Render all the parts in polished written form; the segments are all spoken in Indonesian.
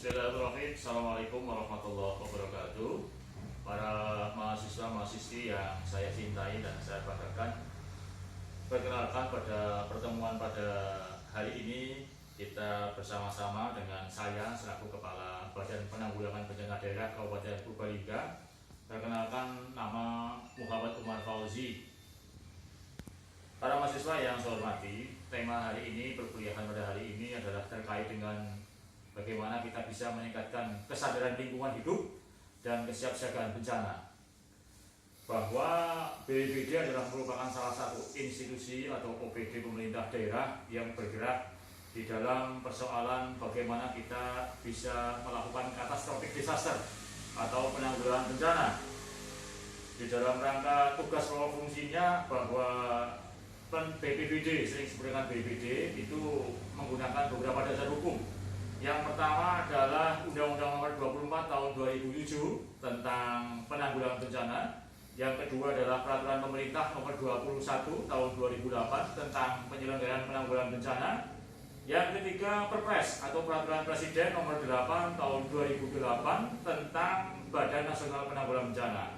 Bismillahirrahmanirrahim. Assalamualaikum warahmatullahi wabarakatuh. Para mahasiswa-mahasiswi yang saya cintai dan saya banggakan, perkenalkan pada pertemuan pada hari ini kita bersama-sama dengan saya selaku Kepala Badan Penanggulangan Bencana Daerah Kabupaten Purbalingga. Perkenalkan, nama Muhammad Umar Fauzi. Para mahasiswa yang saya hormati, tema hari ini, perkuliahan pada hari ini adalah terkait dengan bagaimana kita bisa meningkatkan kesadaran lingkungan hidup dan kesiapsiagaan bencana. Bahwa BPBD adalah merupakan salah satu institusi atau OPD pemerintah daerah yang bergerak di dalam persoalan bagaimana kita bisa melakukan catastrophic disaster atau penanggulangan bencana. Di dalam rangka tugas pokok fungsinya bahwa BPBD, sering disebut dengan BPBD, itu menggunakan beberapa dasar hukum. Yang pertama adalah Undang-Undang Nomor 24 Tahun 2007 tentang penanggulangan bencana. Yang kedua adalah Peraturan Pemerintah Nomor 21 Tahun 2008 tentang penyelenggaraan penanggulangan bencana. Yang ketiga Perpres atau Peraturan Presiden Nomor 8 Tahun 2008 tentang Badan Nasional Penanggulangan Bencana.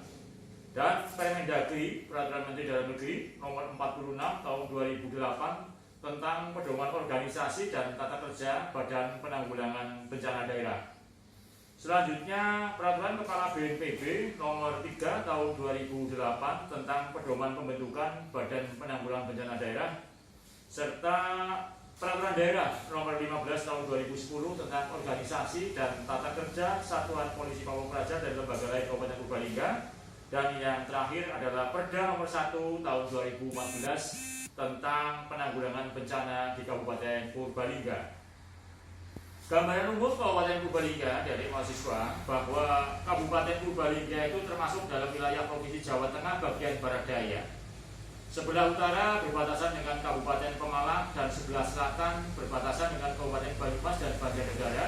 Dan Permendagri, Peraturan Menteri Dalam Negeri Nomor 46 Tahun 2008 tentang pedoman organisasi dan tata kerja Badan Penanggulangan Bencana Daerah. Selanjutnya Peraturan Kepala BNPB Nomor 3 Tahun 2008 tentang pedoman pembentukan Badan Penanggulangan Bencana Daerah, serta Peraturan Daerah Nomor 15 Tahun 2010 tentang organisasi dan tata kerja Satuan Polisi Pamung Praja dan lembaga lain Kabupaten Purbalingga. Dan yang terakhir adalah Perda Nomor 1 Tahun 2014 tentang penanggulangan bencana di Kabupaten Purbalingga. Gambaran umum Kabupaten Purbalingga dari mahasiswa bahwa Kabupaten Purbalingga itu termasuk dalam wilayah Provinsi Jawa Tengah bagian barat daya. Sebelah utara berbatasan dengan Kabupaten Pemalang dan sebelah selatan berbatasan dengan Kabupaten Banyumas dan Banjarnegara.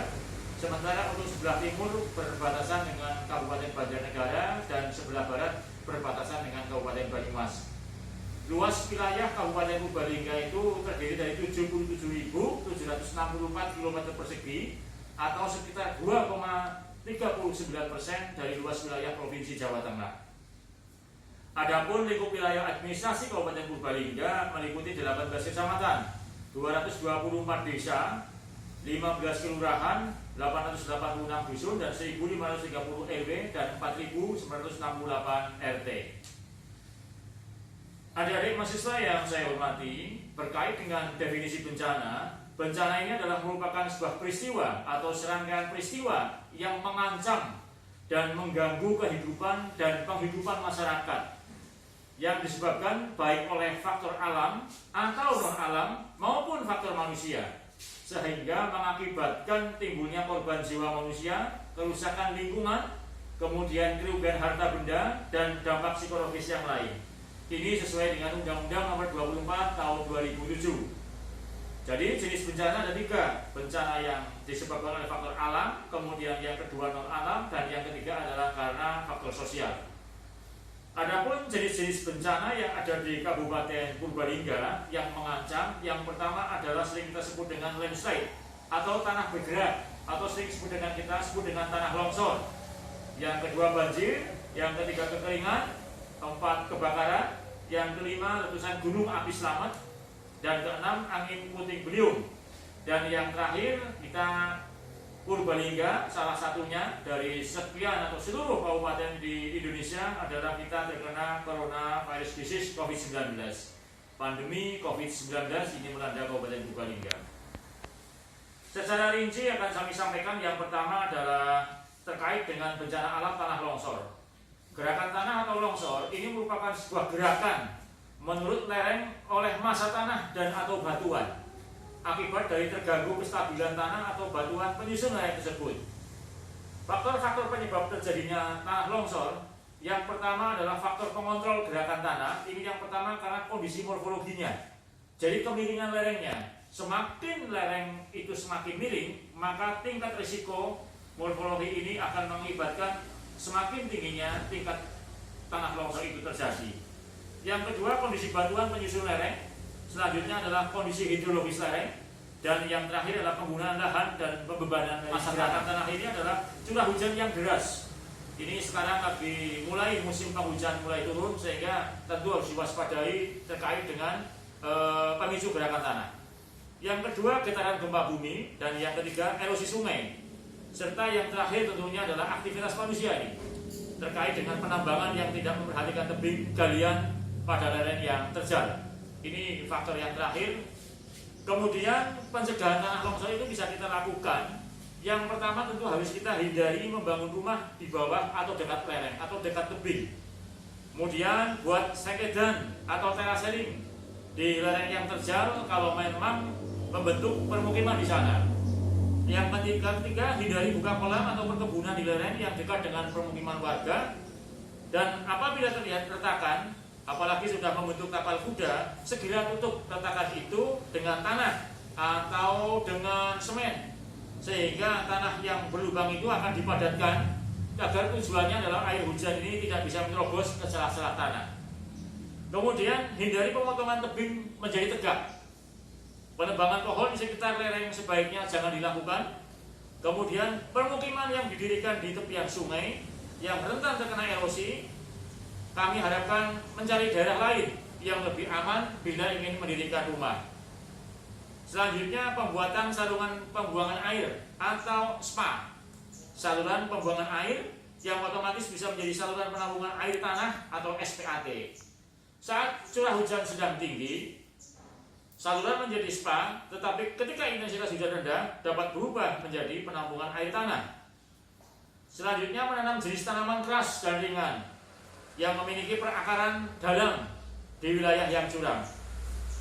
Sementara untuk sebelah timur berbatasan dengan Kabupaten Banjarnegara dan sebelah barat berbatasan dengan Kabupaten Banyumas. Luas wilayah Kabupaten Purbalingga itu terdiri dari 77.764 km persegi atau sekitar 2,39% dari luas wilayah Provinsi Jawa Tengah. Adapun lingkup wilayah administrasi Kabupaten Purbalingga meliputi 18 kecamatan, 224 desa, 15 kelurahan, 886 dusun dan 1.530 RW dan 4.968 RT. Adik-adik mahasiswa yang saya hormati, berkait dengan definisi bencana, bencana ini adalah merupakan sebuah peristiwa atau serangkaian peristiwa yang mengancam dan mengganggu kehidupan dan penghidupan masyarakat yang disebabkan baik oleh faktor alam atau non-alam maupun faktor manusia, sehingga mengakibatkan timbulnya korban jiwa manusia, kerusakan lingkungan, kemudian kerugian harta benda, dan dampak psikologis yang lain. Ini sesuai dengan Undang-Undang Nomor 24 Tahun 2007. Jadi jenis bencana ada 3. Bencana yang disebabkan oleh faktor alam, kemudian yang kedua non-alam, dan yang ketiga adalah karena faktor sosial. Adapun jenis-jenis bencana yang ada di Kabupaten Purbalingga yang mengancam, yang pertama adalah sering kita sebut dengan landslide atau tanah bergerak, atau sering kita sebut dengan tanah longsor. Yang kedua banjir, yang ketiga kekeringan, keempat kebakaran, yang kelima letusan gunung api selamat, dan keenam angin puting beliung. Dan yang terakhir kita Purbalingga salah satunya dari sekian atau seluruh kabupaten di Indonesia adalah kita terkena coronavirus disease COVID-19. Pandemi COVID-19 ini melanda Kabupaten Purbalingga. Secara rinci akan kami sampaikan, yang pertama adalah terkait dengan bencana alam tanah longsor. Gerakan tanah atau longsor ini merupakan sebuah gerakan menurut lereng oleh massa tanah dan atau batuan akibat dari terganggu kestabilan tanah atau batuan penyusun lereng tersebut. Faktor-faktor penyebab terjadinya tanah longsor, yang pertama adalah faktor pengontrol gerakan tanah. Ini yang pertama karena kondisi morfologinya. Jadi kemiringan lerengnya, semakin lereng itu semakin miring, maka tingkat risiko morfologi ini akan mengakibatkan semakin tingginya tingkat tanah longsor itu terjadi. Yang kedua, kondisi batuan penyusun lereng. Selanjutnya adalah kondisi hidrologis lereng. Dan yang terakhir adalah penggunaan lahan dan pembebanan masyarakat tanah ini adalah curah hujan yang deras. Ini sekarang lagi mulai musim penghujan mulai turun, sehingga tentu harus diwaspadai terkait dengan pemicu gerakan tanah. Yang kedua, getaran gempa bumi, dan yang ketiga, erosi sungai. Serta yang terakhir tentunya adalah aktivitas manusia ini terkait dengan penambangan yang tidak memperhatikan tebing galian pada lereng yang terjal. Ini faktor yang terakhir. Kemudian pencegahan tanah longsor itu bisa kita lakukan. Yang pertama tentu harus kita hindari membangun rumah di bawah atau dekat lereng atau dekat tebing. Kemudian buat sekedan atau terasering di lereng yang terjal kalau memang membentuk permukiman di sana. Yang ketiga, hindari buka kolam atau perkebunan di lereng yang dekat dengan permukiman warga. Dan apabila terlihat retakan, apalagi sudah membentuk tapal kuda, segera tutup retakan itu dengan tanah atau dengan semen, sehingga tanah yang berlubang itu akan dipadatkan agar tujuannya adalah air hujan ini tidak bisa menerobos ke celah-celah tanah. Kemudian hindari pemotongan tebing menjadi tegak. Penebangan pohon di sekitar lereng sebaiknya jangan dilakukan. Kemudian permukiman yang didirikan di tepian sungai yang rentan terkena erosi, kami harapkan mencari daerah lain yang lebih aman bila ingin mendirikan rumah. Selanjutnya, pembuatan saluran pembuangan air atau SPA, saluran pembuangan air yang otomatis bisa menjadi saluran penampungan air tanah atau SPAT. Saat curah hujan sedang tinggi, saluran menjadi SPA, tetapi ketika intensitas hujan rendah dapat berubah menjadi penampungan air tanah. Selanjutnya, menanam jenis tanaman keras dan ringan yang memiliki perakaran dalam di wilayah yang curam.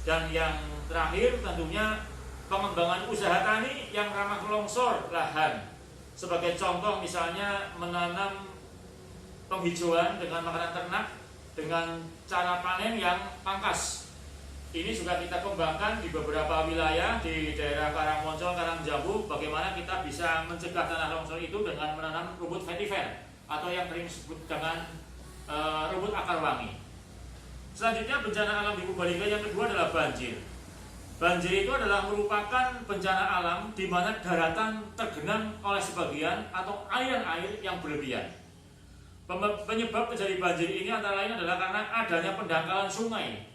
Dan yang terakhir tentunya pengembangan usaha tani yang ramah longsor lahan. Sebagai contoh misalnya menanam penghijauan dengan makanan ternak dengan cara panen yang pangkas. Ini juga kita kembangkan di beberapa wilayah di daerah Karangmoncol, Karangjambu, bagaimana kita bisa mencegah tanah longsor itu dengan menanam rumput vetiver atau yang sering disebut dengan rumput akar wangi. Selanjutnya, bencana alam di Purbalingga yang kedua adalah banjir. Banjir itu adalah merupakan bencana alam di mana daratan tergenang oleh sebagian atau aliran air yang berlebihan. Penyebab terjadi banjir ini antara lain adalah karena adanya pendangkalan sungai,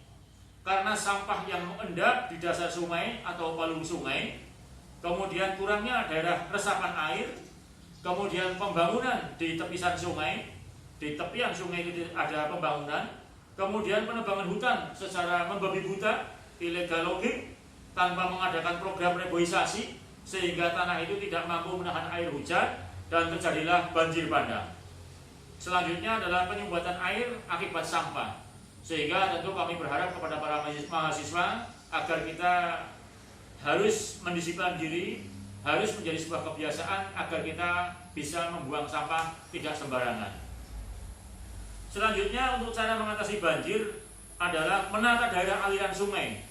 karena sampah yang mengendap di dasar sungai atau palung sungai, kemudian kurangnya daerah resapan air, kemudian pembangunan di tepisan sungai, di tepian sungai itu ada pembangunan, kemudian penebangan hutan secara membabi buta, ilegal logging, tanpa mengadakan program reboisasi, sehingga tanah itu tidak mampu menahan air hujan dan terjadilah banjir bandang. Selanjutnya adalah penyumbatan air akibat sampah, sehingga tentu kami berharap kepada para mahasiswa agar kita harus mendisiplinkan diri, harus menjadi sebuah kebiasaan agar kita bisa membuang sampah tidak sembarangan. Selanjutnya, untuk cara mengatasi banjir adalah menata daerah aliran sungai,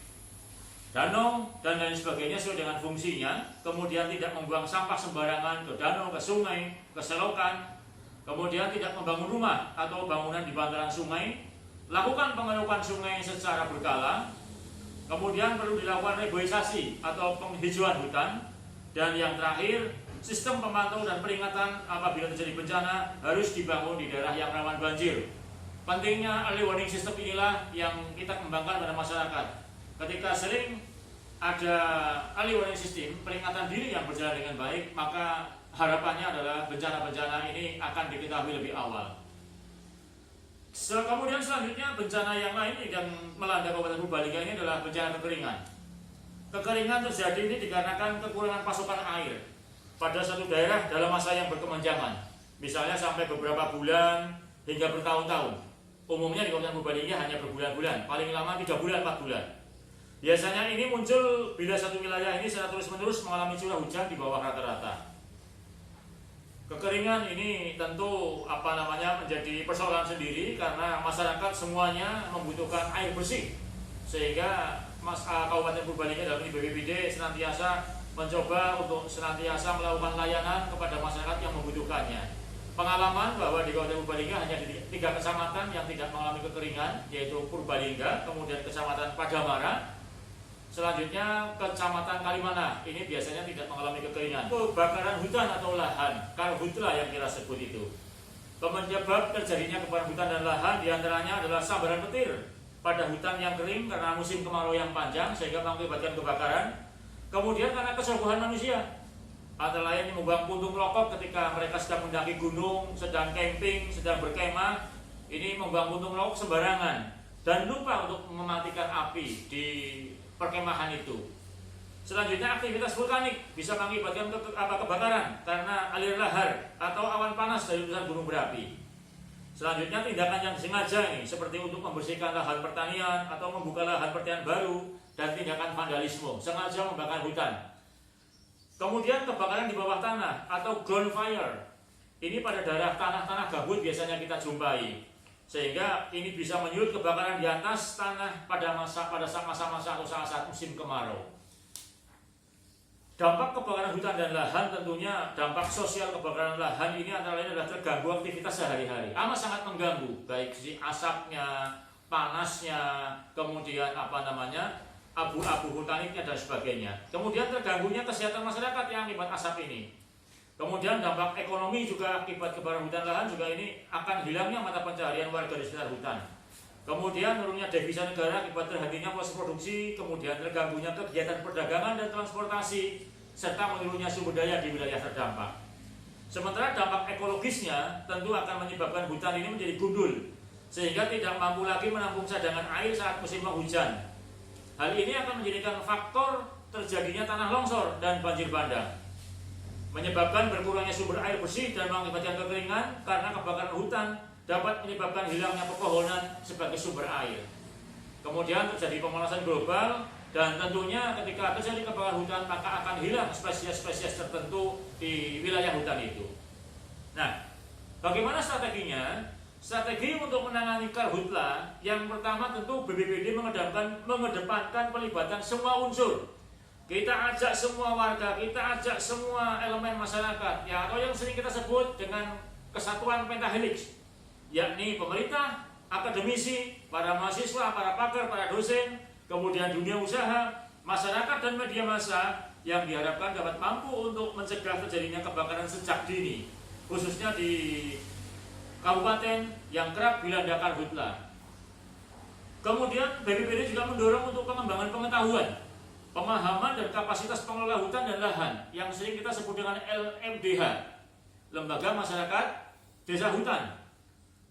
danau, dan lain sebagainya sesuai dengan fungsinya. Kemudian tidak membuang sampah sembarangan ke danau, ke sungai, ke selokan. Kemudian tidak membangun rumah atau bangunan di bantaran sungai. Lakukan pengerukan sungai secara berkala. Kemudian perlu dilakukan reboisasi atau penghijauan hutan. Dan yang terakhir, sistem pemantau dan peringatan apabila terjadi bencana harus dibangun di daerah yang rawan banjir. Pentingnya early warning system inilah yang kita kembangkan pada masyarakat. Ketika sering ada early warning system, peringatan dini yang berjalan dengan baik, maka harapannya adalah bencana-bencana ini akan diketahui lebih awal. Kemudian selanjutnya, bencana yang lain yang melanda Kabupaten Purbalingga ini adalah bencana kekeringan. Kekeringan terjadi ini dikarenakan kekurangan pasokan air pada satu daerah dalam masa yang berkepanjangan, misalnya sampai beberapa bulan hingga bertahun-tahun. Umumnya di Kabupaten Purbalingga hanya berbulan-bulan, paling lama 3 bulan, 4 bulan. Biasanya ini muncul bila satu wilayah ini secara terus-menerus mengalami curah hujan di bawah rata-rata. Kekeringan ini tentu menjadi persoalan sendiri karena masyarakat semuanya membutuhkan air bersih, sehingga Kabupaten Purbalingga dalam BPBD senantiasa mencoba untuk senantiasa melakukan layanan kepada masyarakat yang membutuhkannya. Pengalaman bahwa di Kabupaten Purbalingga hanya di 3 kecamatan yang tidak mengalami kekeringan, yaitu Purbalingga, kemudian Kecamatan Padamara, Selanjutnya Kecamatan Kalimana, ini biasanya tidak mengalami kekeringan. Kebakaran hutan atau lahan, karhutla yang kita sebut itu. Penyebab terjadinya kebakaran hutan dan lahan diantaranya adalah sambaran petir pada hutan yang kering karena musim kemarau yang panjang sehingga mengakibatkan kebakaran. Kemudian karena keserbuhan manusia, antara lain membuang puntung rokok ketika mereka sedang mendaki gunung, sedang camping, sedang berkemah, ini membuang puntung rokok sembarangan dan lupa untuk mematikan api di perkemahan itu. Selanjutnya aktivitas vulkanik bisa mengakibatkan kebakaran karena aliran lahar atau awan panas dari letusan gunung berapi. Selanjutnya tindakan yang disengaja ini seperti untuk membersihkan lahan pertanian atau membuka lahan pertanian baru dan tindakan vandalisme, sengaja membakar hutan. Kemudian kebakaran di bawah tanah atau ground fire. Ini pada daerah tanah-tanah gambut biasanya kita jumpai. Sehingga ini bisa menyulut kebakaran di atas tanah pada masa-masa atau saat-saat musim kemarau. Dampak kebakaran hutan dan lahan tentunya dampak sosial kebakaran lahan ini antara lain adalah terganggu aktivitas sehari-hari. Amat sangat mengganggu, baik si asapnya, panasnya, kemudian abu-abu vulkaniknya dan sebagainya. Kemudian terganggunya kesehatan masyarakat yang akibat asap ini. Kemudian dampak ekonomi juga akibat kebakaran hutan lahan juga ini akan hilangnya mata pencaharian warga di sekitar hutan. Kemudian menurunnya devisa negara akibat terhentinya proses produksi, kemudian terganggunya kegiatan perdagangan dan transportasi, serta menurunnya sumber daya di wilayah terdampak. Sementara dampak ekologisnya tentu akan menyebabkan hutan ini menjadi gundul, sehingga tidak mampu lagi menampung cadangan air saat musim penghujan. Hal ini akan menjadikan faktor terjadinya tanah longsor dan banjir bandang, menyebabkan berkurangnya sumber air bersih dan mengakibatkan kekeringan karena kebakaran hutan dapat menyebabkan hilangnya pepohonan sebagai sumber air. Kemudian terjadi pemanasan global dan tentunya ketika terjadi kebakaran hutan maka akan hilang spesies-spesies tertentu di wilayah hutan itu. Nah, bagaimana strateginya? Strategi untuk menangani karhutla yang pertama tentu BPBD mengedepankan pelibatan semua unsur. Kita ajak semua warga, kita ajak semua elemen masyarakat, ya, atau yang sering kita sebut dengan kesatuan pentahelix, yakni pemerintah, akademisi, para mahasiswa, para pakar, para dosen, kemudian dunia usaha, masyarakat dan media massa yang diharapkan dapat mampu untuk mencegah terjadinya kebakaran sejak dini, khususnya di kabupaten yang kerap dilanda karhutla. Kemudian BPBD juga mendorong untuk pengembangan pengetahuan, pemahaman dan kapasitas pengelola hutan dan lahan yang sering kita sebut dengan LMDH, Lembaga Masyarakat Desa Hutan.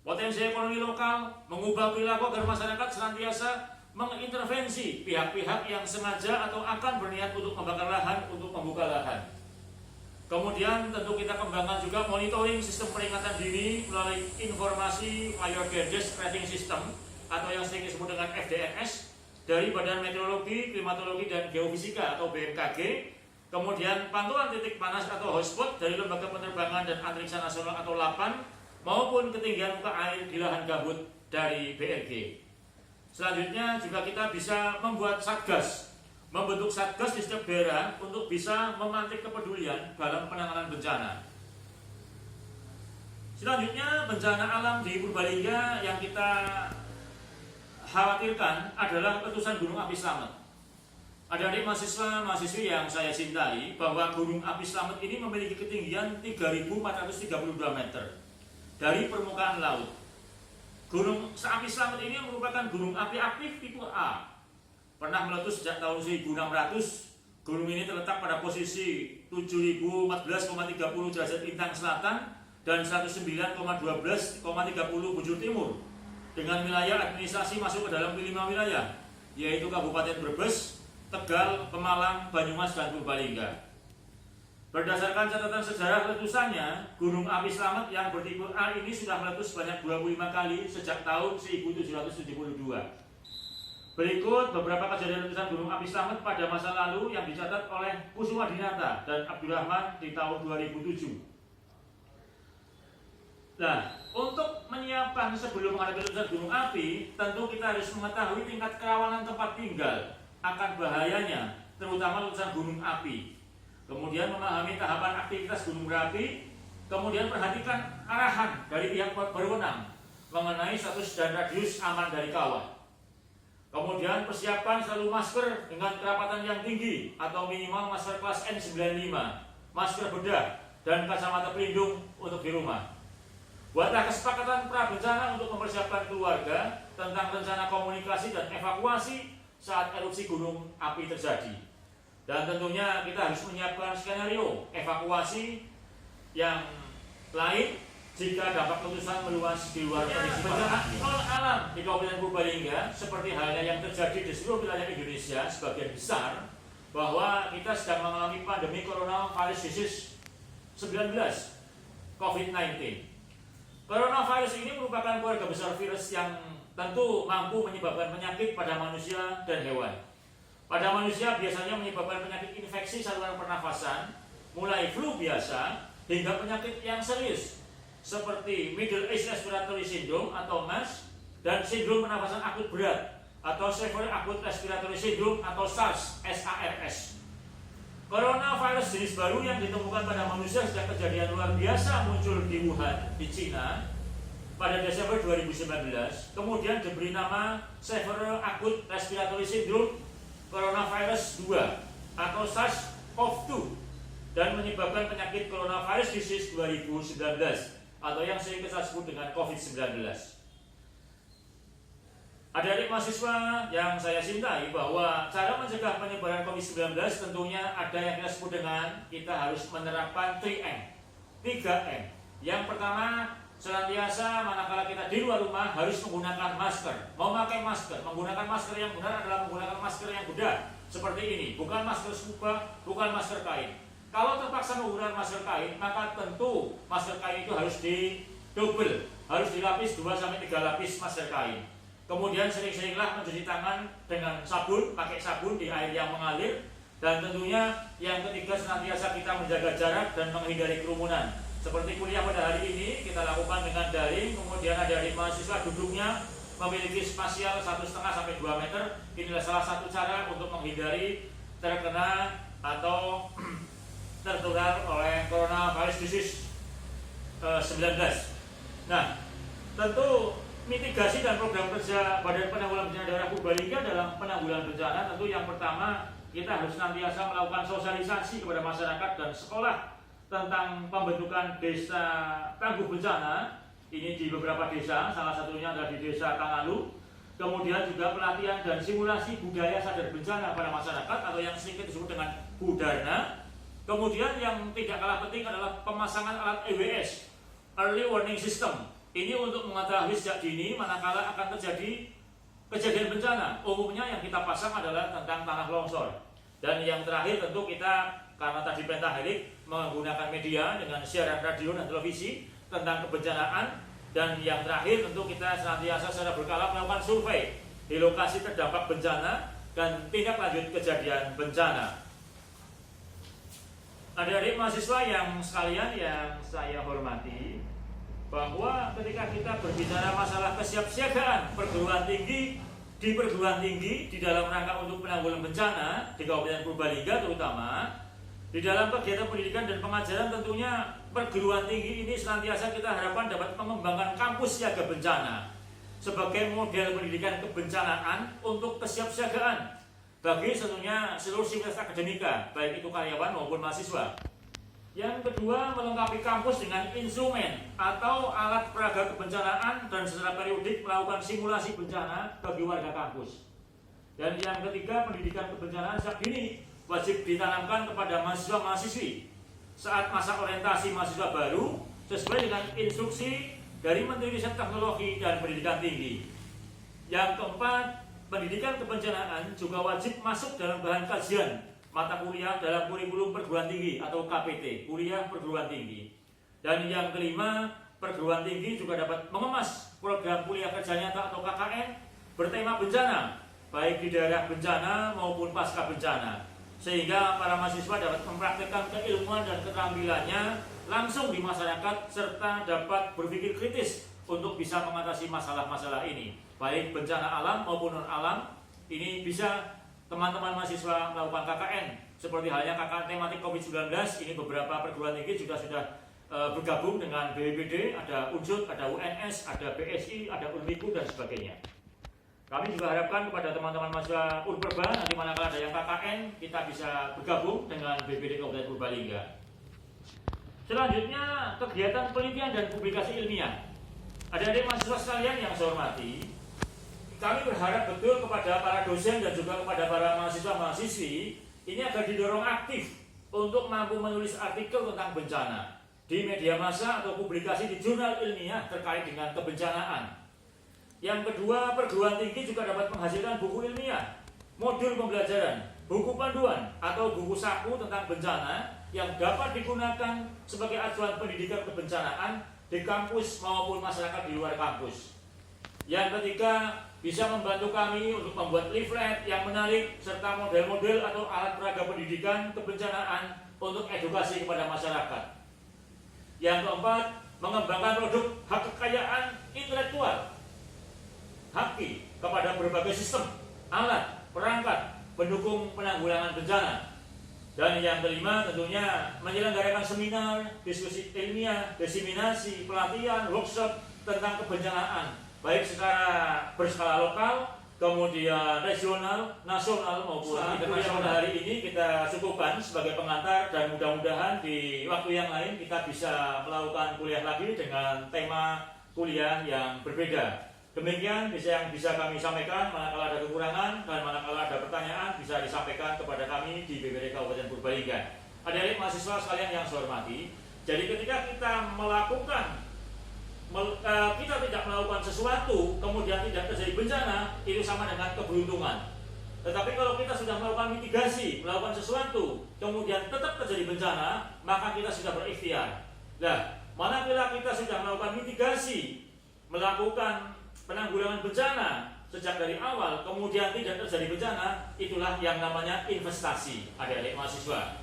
Potensi ekonomi lokal, mengubah perilaku agar masyarakat senantiasa mengintervensi pihak-pihak yang sengaja atau akan berniat untuk membakar lahan untuk membuka lahan. Kemudian tentu kita kembangkan juga monitoring sistem peringatan dini melalui informasi Fire Danger Rating System atau yang sering disebut dengan FDRS dari Badan Meteorologi, Klimatologi dan Geofisika atau BMKG. Kemudian pantauan titik panas atau hotspot dari Lembaga Penerbangan dan Antariksa Nasional atau LAPAN maupun ketinggian muka air di lahan gambut dari BLG. Selanjutnya juga kita bisa membuat satgas, membentuk satgas di setiap daerah untuk bisa memantik kepedulian dalam penanganan bencana. Selanjutnya bencana alam di Purbalingga yang kita khawatirkan adalah letusan gunung api Slamet. Adik-adik mahasiswa-mahasiswi yang saya cintai, bahwa gunung api Slamet ini memiliki ketinggian 3.432 meter dari permukaan laut. Gunung api Slamet ini merupakan gunung api aktif tipe A. Pernah meletus sejak tahun 1600. Gunung ini terletak pada posisi 7014,30 derajat lintang selatan dan 109,12,30 bujur timur, dengan wilayah administrasi masuk ke dalam 5 wilayah, yaitu Kabupaten Brebes, Tegal, Pemalang, Banyumas, dan Purbalingga. Berdasarkan catatan sejarah letusannya, gunung api Slamet yang bertipe A ini sudah meletus sebanyak 25 kali sejak tahun 1772. Berikut beberapa kejadian letusan gunung api Slamet pada masa lalu yang dicatat oleh Kusuma Dinata dan Abdurrahman di tahun 2007. Nah, untuk menyiapkan sebelum menghadapi letusan gunung api, tentu kita harus mengetahui tingkat kerawanan tempat tinggal akan bahayanya, terutama letusan gunung api. Kemudian memahami tahapan aktivitas gunung berapi, kemudian perhatikan arahan dari pihak berwenang mengenai status dan radius aman dari kawah. Kemudian persiapkan selalu masker dengan kerapatan yang tinggi atau minimal masker kelas N95, masker bedah, dan kacamata pelindung untuk di rumah. Buatlah kesepakatan pra-bencana untuk mempersiapkan keluarga tentang rencana komunikasi dan evakuasi saat erupsi gunung api terjadi. Dan tentunya kita harus menyiapkan skenario evakuasi yang lain jika dampak letusan meluas di luar prediksi bencana alam di Kabupaten Purbalingga, seperti halnya yang terjadi di seluruh wilayah Indonesia sebagian besar, bahwa kita sedang mengalami pandemi coronavirus disease 19 COVID-19. Coronavirus ini merupakan keluarga besar virus yang tentu mampu menyebabkan penyakit pada manusia dan hewan. Pada manusia biasanya menyebabkan penyakit infeksi saluran pernafasan, mulai flu biasa hingga penyakit yang serius seperti Middle East Respiratory Syndrome atau MAS dan sindrom pernafasan akut berat atau Severe Acute Respiratory Syndrome atau SARS. Coronavirus jenis baru yang ditemukan pada manusia sejak kejadian luar biasa muncul di Wuhan, di Cina pada Desember 2019, kemudian diberi nama Severe Acute Respiratory Syndrome Coronavirus 2 atau SARS-CoV-2 dan menyebabkan penyakit coronavirus disease 2019 atau yang sering kita sebut dengan COVID-19. Adik-adik mahasiswa yang saya cintai, bahwa cara mencegah penyebaran COVID-19 tentunya ada yang kita sebut dengan kita harus menerapkan 3M. Yang pertama, senantiasa manakala kita di luar rumah harus menggunakan masker, memakai masker. Menggunakan masker yang benar adalah menggunakan masker yang bedah seperti ini, bukan masker scuba, bukan masker kain. Kalau terpaksa menggunakan masker kain, maka tentu masker kain itu harus didouble, harus dilapis 2-3 lapis masker kain. Kemudian sering-seringlah mencuci tangan dengan sabun, pakai sabun di air yang mengalir. Dan tentunya yang ketiga, senantiasa kita menjaga jarak dan menghindari kerumunan. Seperti kuliah pada hari ini kita lakukan dengan daring, kemudian adik-adik mahasiswa duduknya memiliki spasial 1,5-2 meter. Inilah salah satu cara untuk menghindari terkena atau tertular oleh coronavirus disease 19. Nah, tentu mitigasi dan program kerja Badan Penanggulangan Bencana Daerah Purbalingga dalam penanggulangan bencana, tentu yang pertama kita harus senantiasa melakukan sosialisasi kepada masyarakat dan sekolah tentang pembentukan desa tangguh bencana. Ini di beberapa desa, salah satunya adalah di desa Tangalu. Kemudian juga pelatihan dan simulasi budaya sadar bencana pada masyarakat atau yang sering disebut dengan Budarna. Kemudian yang tidak kalah penting adalah pemasangan alat EWS, Early Warning System. Ini untuk mengetahui sejak dini manakala akan terjadi kejadian bencana. Umumnya yang kita pasang adalah tentang tanah longsor. Dan yang terakhir tentu kita, karena tadi pentahelik, menggunakan media dengan siaran radio dan televisi tentang kebencanaan. Dan yang terakhir tentu kita senantiasa secara berkala melakukan survei di lokasi terdampak bencana dan tindak lanjut kejadian bencana. Adik-adik mahasiswa yang sekalian yang saya hormati, bahwa ketika kita berbicara masalah kesiapsiagaan perguruan tinggi di dalam rangka untuk penanggulangan bencana di Kabupaten Purbalingga terutama, di dalam kegiatan pendidikan dan pengajaran tentunya perguruan tinggi ini senantiasa kita harapkan dapat mengembangkan kampus siaga bencana sebagai model pendidikan kebencanaan untuk kesiapsiagaan bagi tentunya seluruh sivitas akademika, baik itu karyawan maupun mahasiswa. Yang kedua, melengkapi kampus dengan instrumen atau alat peraga kebencanaan dan secara periodik melakukan simulasi bencana bagi warga kampus. Dan yang ketiga, pendidikan kebencanaan sejak dini wajib ditanamkan kepada mahasiswa-mahasiswi saat masa orientasi mahasiswa baru sesuai dengan instruksi dari Menteri Riset Teknologi dan Pendidikan Tinggi. Yang keempat, pendidikan kebencanaan juga wajib masuk dalam bahan kajian mata kuliah dalam kurikulum perguruan tinggi atau KPT, kuliah perguruan tinggi. Dan yang kelima, perguruan tinggi juga dapat mengemas program kuliah kerja nyata atau KKN bertema bencana, baik di daerah bencana maupun pasca bencana, sehingga para mahasiswa dapat mempraktikkan keilmuan dan keterampilannya langsung di masyarakat serta dapat berpikir kritis untuk bisa mengatasi masalah-masalah ini, baik bencana alam maupun non-alam. Ini bisa teman-teman mahasiswa melakukan KKN, seperti halnya KKN tematik COVID-19. Ini beberapa perguruan tinggi juga sudah bergabung dengan BPBD, ada UNSUD, ada UNS, ada BSI, ada UNWIKU dan sebagainya. Kami juga harapkan kepada teman-teman mahasiswa Unperba, nanti manakala ada yang KKN, kita bisa bergabung dengan BPD Kabupaten Purbalingga. Selanjutnya, kegiatan penelitian dan publikasi ilmiah. Adik-adik mahasiswa sekalian yang saya hormati, kami berharap betul kepada para dosen dan juga kepada para mahasiswa-mahasiswi ini agar didorong aktif untuk mampu menulis artikel tentang bencana di media massa atau publikasi di jurnal ilmiah terkait dengan kebencanaan. Yang kedua, perguruan tinggi juga dapat menghasilkan buku ilmiah, modul pembelajaran, buku panduan atau buku saku tentang bencana yang dapat digunakan sebagai acuan pendidikan kebencanaan di kampus maupun masyarakat di luar kampus. Yang ketiga, bisa membantu kami untuk membuat leaflet yang menarik serta model-model atau alat peraga pendidikan kebencanaan untuk edukasi kepada masyarakat. Yang keempat, mengembangkan produk hak kekayaan intelektual HAKI kepada berbagai sistem, alat, perangkat, pendukung penanggulangan bencana. Dan yang kelima tentunya menyelenggarakan seminar, diskusi ilmiah, diseminasi, pelatihan, workshop tentang kebencanaan, baik secara berskala lokal, kemudian regional, nasional maupun internasional. Hari ini kita cukupkan sebagai pengantar dan mudah-mudahan di waktu yang lain kita bisa melakukan kuliah lagi dengan tema kuliah yang berbeda. Demikian yang bisa kami sampaikan. Manakala ada kekurangan dan manakala ada pertanyaan bisa disampaikan kepada kami di BPD Kabupaten Purbalingga. Adik-adik mahasiswa sekalian yang saya hormati, jadi ketika kita tidak melakukan sesuatu kemudian tidak terjadi bencana, itu sama dengan keberuntungan. Tetapi kalau kita sudah melakukan mitigasi, melakukan sesuatu kemudian tetap terjadi bencana, maka kita sudah berikhtiar. Nah, manakala kita sudah melakukan mitigasi, melakukan penanggulangan bencana sejak dari awal kemudian tidak terjadi bencana, itulah yang namanya investasi. Adik-adik mahasiswa,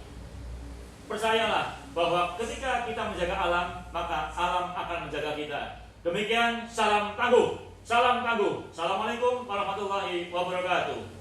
percayalah bahwa ketika kita menjaga alam, maka alam akan menjaga kita. Demikian, salam tangguh. Salam tangguh. Assalamualaikum warahmatullahi wabarakatuh.